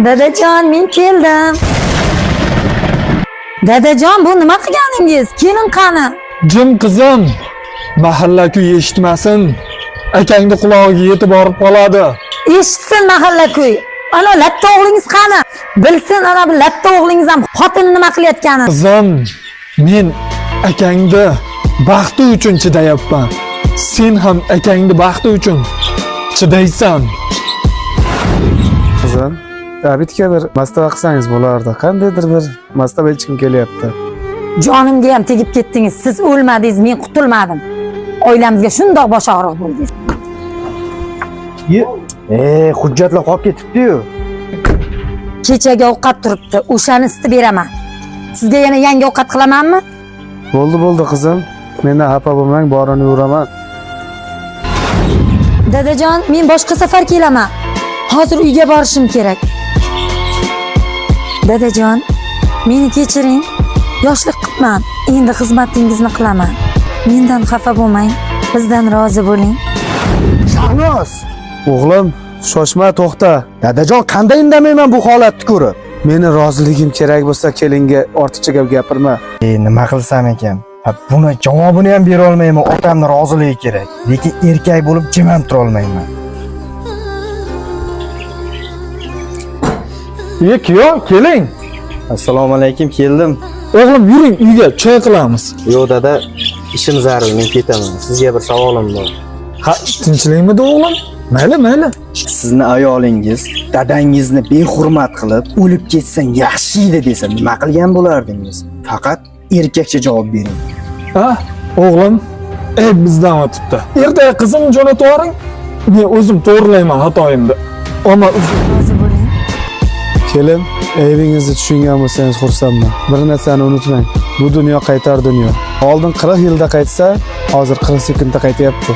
Dadajon, men keldim. Dadajon, bu nima qilganingiz? Keling qani. Jim qizim, mahalla-ko'y eshitmasin. Akangni qulog'iga yetib borib qoladi. Eshitsin mahalla-ko'y. Ana latta o'g'lingiz qani? Bilsin ana bu latta o'g'lingiz ham xotini nima qilayotganini. Qizim, men akangni baxti uchun chidayapman. Sen ham akangni baxti uchun chidaysan. Qizim, Abidga bir mastava qilsangiz bo'lardi. Qandaydir bir mastava ichkim kelyapti. Jonimga ham tegib ketdingiz. Siz o'lmadingiz, men qutulmadim. Oilamizga shundoq bosh og'riq bo'ldingiz. Hujjatlar qolib ketibdi-yu. Kechaga ovqat turibdi. O'shani isitib beraman. Sizga yana yangi ovqat qilamanmi? Bo'ldi qizim. Mendan xafa bo'lmang, borini yuraman. Dadajon, men boshqa safar kelaman. Hozir uyga borishim kerak. Dadajon, meni kechiring. Yoshlik qilman. Endi xizmatingizni qilaman. Mendan xafa bo'lmang. Bizdan rozi bo'ling. Shahnoz, O'g'lim, shoshma, to'xta. dadajon qanday indamayman bu holatni ko'rib? Meni roziligim kerak bo'lsa, kelinga ortiqcha gap gapirma. Nima qilsam ekan? Buni javobini ham bera olmayman. Otamning roziligi kerak. Lekin erkak bo'lib jim ham tura olmayman. Kuyov, keling. Assalomu alaykum, keldim. O'g'lim, yuring uyga choy qilamiz. Yo'q dada, ishim zarur, men ketaman. Sizga bir savolim bor. Ha, tinchlikmidi o'g'lim? Mayli. Sizni ayolingiz dadangizni behurmat qilib, o'lib ketsang yaxshi edi desa, nima qilgan bo'lardingiz? Faqat erkakcha javob bering. Ha, o'g'lim, bizdan o'tibdi. Ertaga qizimni jo'natib yuboring. Men o'zim to'g'rilayman xatoyimni. Ammo Rozi bo'ling. Kelin, ayibingizni tushungan bo'lsangiz xursandman. Bir narsani unutmang. Bu dunyo qaytar dunyo. Oldin 40 yilda qaytsa, hozir 40 sekundda qaytyapti.